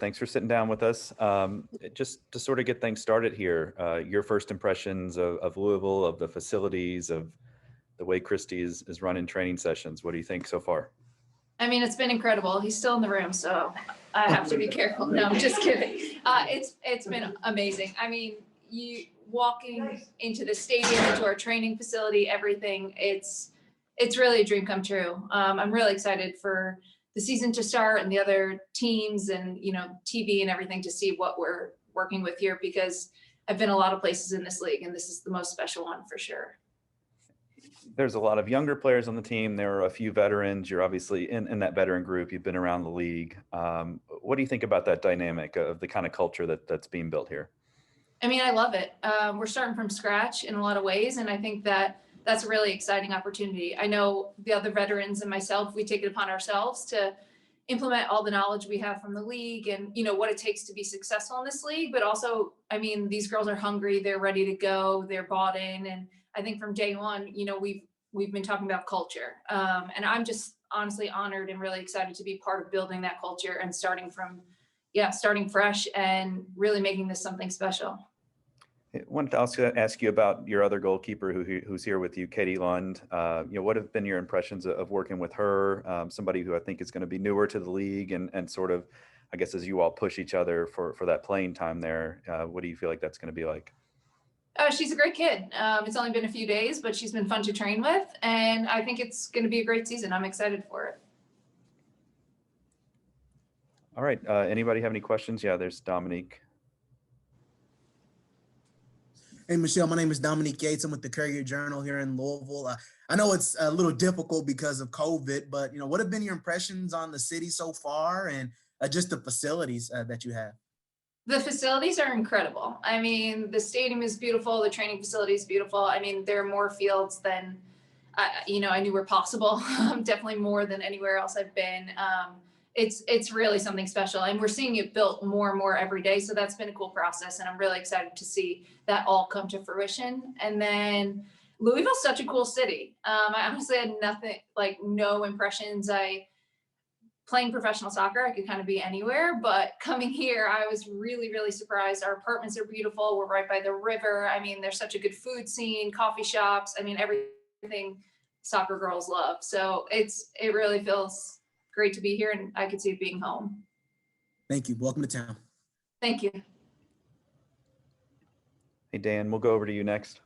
Thanks for sitting down with us. Just to sort of get things started here, your first impressions of Louisville, of the facilities, of the way Christy is running training sessions. What do you think so far? I mean, it's been incredible. He's still in the room, so I have to be careful. No, I'm just kidding. It's been amazing. I mean, you walking into the stadium, into our training facility, everything, it's really a dream come true. I'm really excited for the season to start and the other teams and, TV and everything to see what we're working with here, because I've been a lot of places in this league and this is the most special one for sure. There's a lot of younger players on the team. There are a few veterans. You're obviously in that veteran group. You've been around the league. What do you think about that dynamic of the kind of culture that's being built here? I mean, I love it. We're starting from scratch in a lot of ways, and I think that's a really exciting opportunity. I know the other veterans and myself, we take it upon ourselves to implement all the knowledge we have from the league and, what it takes to be successful in this league. But also, I mean, these girls are hungry. They're ready to go. They're bought in. And I think from day one, we've been talking about culture. And I'm just honestly honored and really excited to be part of building that culture and starting fresh and really making this something special. I wanted to also ask you about your other goalkeeper who's here with you, Katie Lund. What have been your impressions of working with her? Somebody who I think is going to be newer to the league and sort of, I guess, as you all push each other for that playing time there, what do you feel like that's going to be like? She's a great kid. It's only been a few days, but she's been fun to train with, and I think it's going to be a great season. I'm excited for it. All right. Anybody have any questions? Yeah, there's Dominique. Hey, Michelle, my name is Dominique Yates. I'm with the Courier Journal here in Louisville. I know it's a little difficult because of COVID, but, what have been your impressions on the city so far and just the facilities that you have? The facilities are incredible. I mean, the stadium is beautiful. The training facility is beautiful. I mean, there are more fields than, I knew were possible. Definitely more than anywhere else I've been. It's really something special, and we're seeing it built more and more every day. So that's been a cool process, and I'm really excited to see that all come to fruition. And then Louisville's such a cool city. I honestly had no impressions. Playing professional soccer, I could kind of be anywhere, but coming here, I was really, really surprised. Our apartments are beautiful. We're right by the river. I mean, there's such a good food scene, coffee shops. I mean, everything soccer girls love. So it really feels great to be here, and I could see it being home. Thank you. Welcome to town. Thank you. Hey, Dan, we'll go over to you next.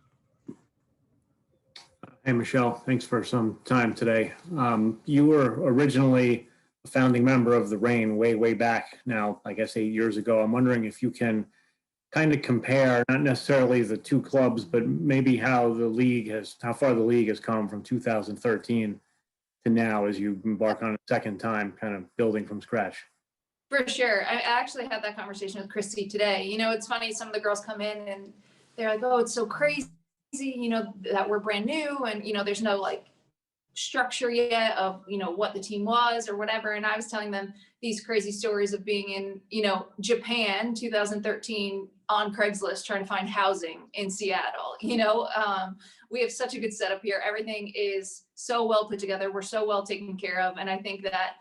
Hey, Michelle, thanks for some time today. You were originally a founding member of the Reign way back now, I guess 8 years ago. I'm wondering if you can kind of compare, not necessarily the two clubs, but maybe how far the league has come from 2013 to now as you embark on a second time kind of building from scratch. For sure. I actually had that conversation with Christy today. It's funny, some of the girls come in and they're like, oh, it's so crazy, that we're brand new and, there's no structure yet of, what the team was or whatever. And I was telling them these crazy stories of being in, Japan, 2013 on Craigslist, trying to find housing in Seattle. We have such a good setup here. Everything is so well put together. We're so well taken care of. And I think that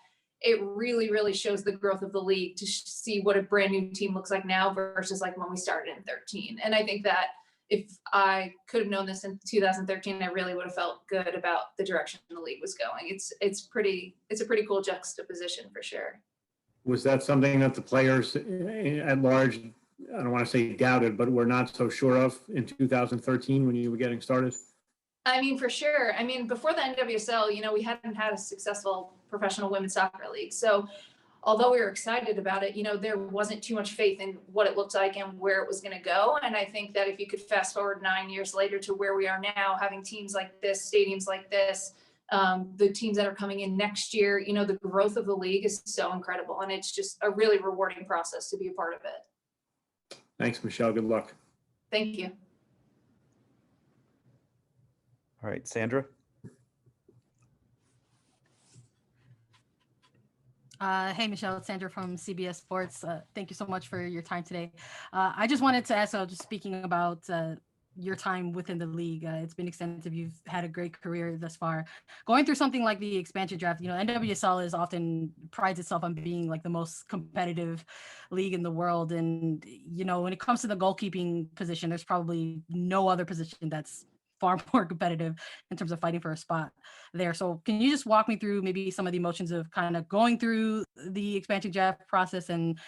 it really, really shows the growth of the league to see what a brand new team looks like now versus when we started in 13. And I think that if I could have known this in 2013, I really would have felt good about the direction the league was going. It's a pretty cool juxtaposition for sure. Was that something that the players at large, I don't want to say doubted, but were not so sure of in 2013 when you were getting started? I mean, for sure. I mean, before the NWSL, we hadn't had a successful professional women's soccer league. So although we were excited about it, there wasn't too much faith in what it looked like and where it was going to go. And I think that if you could fast forward 9 years later to where we are now, having teams like this, stadiums like this, the teams that are coming in next year, the growth of the league is so incredible. And it's just a really rewarding process to be a part of it. Thanks, Michelle. Good luck. Thank you. All right, Sandra. Hey, Michelle, it's Sandra from CBS Sports. Thank you so much for your time today. I just wanted to ask, just speaking about your time within the league. It's been extensive. You've had a great career thus far. Going through something like the expansion draft, NWSL is often prides itself on being like the most competitive league in the world. And, when it comes to the goalkeeping position, there's probably no other position that's far more competitive in terms of fighting for a spot there. So can you just walk me through maybe some of the emotions of kind of going through the expansion draft process and,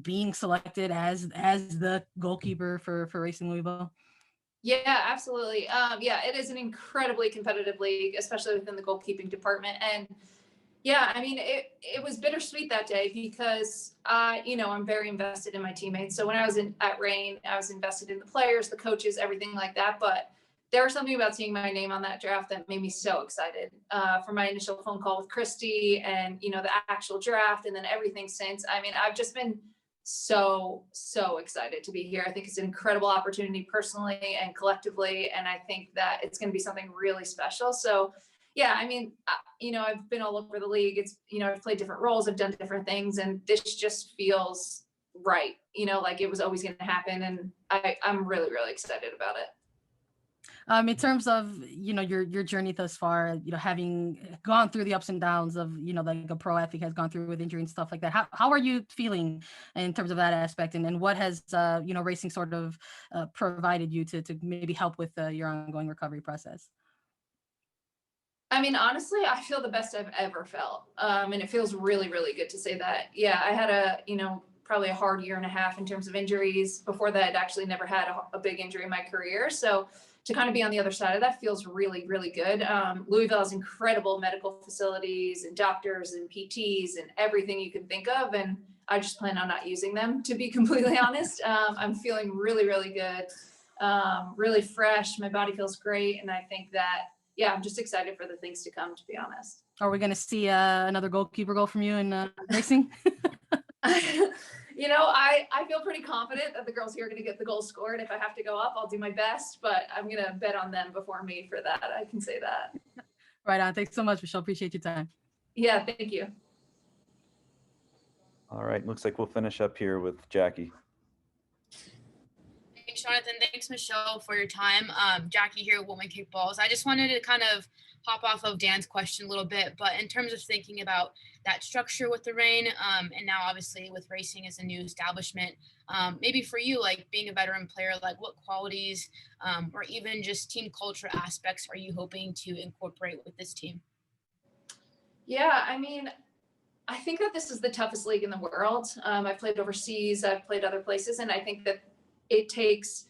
being selected as the goalkeeper for Racing Louisville? Yeah, absolutely. Yeah, it is an incredibly competitive league, especially within the goalkeeping department. And yeah, I mean, it was bittersweet that day because I'm very invested in my teammates. So when I was at Rain, I was invested in the players, the coaches, everything like that. But there was something about seeing my name on that draft that made me so excited. For my initial phone call with Christy and, the actual draft and then everything since. I mean, I've just been so excited to be here. I think it's an incredible opportunity personally and collectively. And I think that it's going to be something really special. So yeah, I mean, I've been all over the league. It's, I've played different roles. I've done different things and this just feels right. Like it was always going to happen. And I'm really, really excited about it. In terms of, your journey thus far, having gone through the ups and downs of, like a pro athlete has gone through with injury and stuff like that, how are you feeling in terms of that aspect? And what has, racing sort of provided you to maybe help with your ongoing recovery process? I mean, honestly, I feel the best I've ever felt. And it feels really, really good to say that. Yeah, I had probably a hard year and a half in terms of injuries. Before that, I'd actually never had a big injury in my career. So to kind of be on the other side of that feels really, really good. Louisville has incredible medical facilities and doctors and PTs and everything you can think of. And I just plan on not using them, to be completely honest. I'm feeling really, really good, really fresh. My body feels great. And I think that, yeah, I'm just excited for the things to come, to be honest. Are we going to see another goalkeeper goal from you in racing? I feel pretty confident that the girls here are going to get the goal scored. If I have to go up, I'll do my best, but I'm going to bet on them before me for that. I can say that. Right on. Thanks so much, Michelle. Appreciate your time. Yeah, thank you. All right. Looks like we'll finish up here with Jackie. Thanks, Jonathan. Thanks, Michelle, for your time. Jackie here, Woman Kickballs. I just wanted to kind of hop off of Dan's question a little bit, but in terms of thinking about that structure with the Reign, and now obviously with racing as a new establishment, maybe for you, like being a veteran player, like what qualities or even just team culture aspects are you hoping to incorporate with this team? Yeah, I mean, I think that this is the toughest league in the world. I've played overseas, I've played other places, and I think that it takes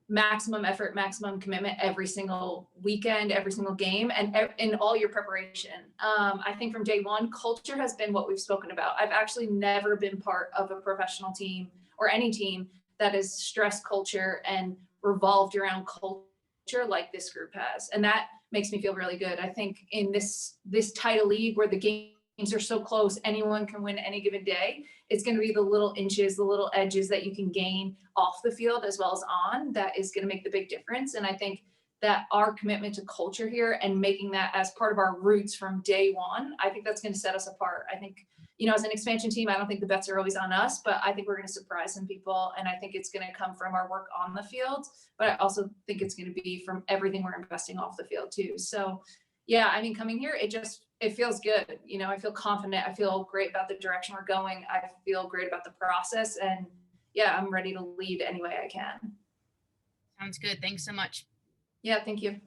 maximum effort, maximum commitment every single weekend, every single game, and in all your preparation. I think from day one, culture has been what we've spoken about. I've actually never been part of a professional team or any team that is stress culture and revolved around culture like this group has. And that makes me feel really good. I think in this tight a league where the games are so close, anyone can win any given day. It's going to be the little inches, the little edges that you can gain off the field as well as on that is going to make the big difference. And I think that our commitment to culture here and making that as part of our roots from day one, I think that's going to set us apart. I think, as an expansion team, I don't think the bets are always on us, but I think we're going to surprise some people. And I think it's going to come from our work on the field, but I also think it's going to be from everything we're investing off the field too. So yeah, I mean, coming here, it feels good. I feel confident. I feel great about the direction we're going. I feel great about the process. And yeah, I'm ready to lead any way I can. Sounds good. Thanks so much. Yeah, thank you.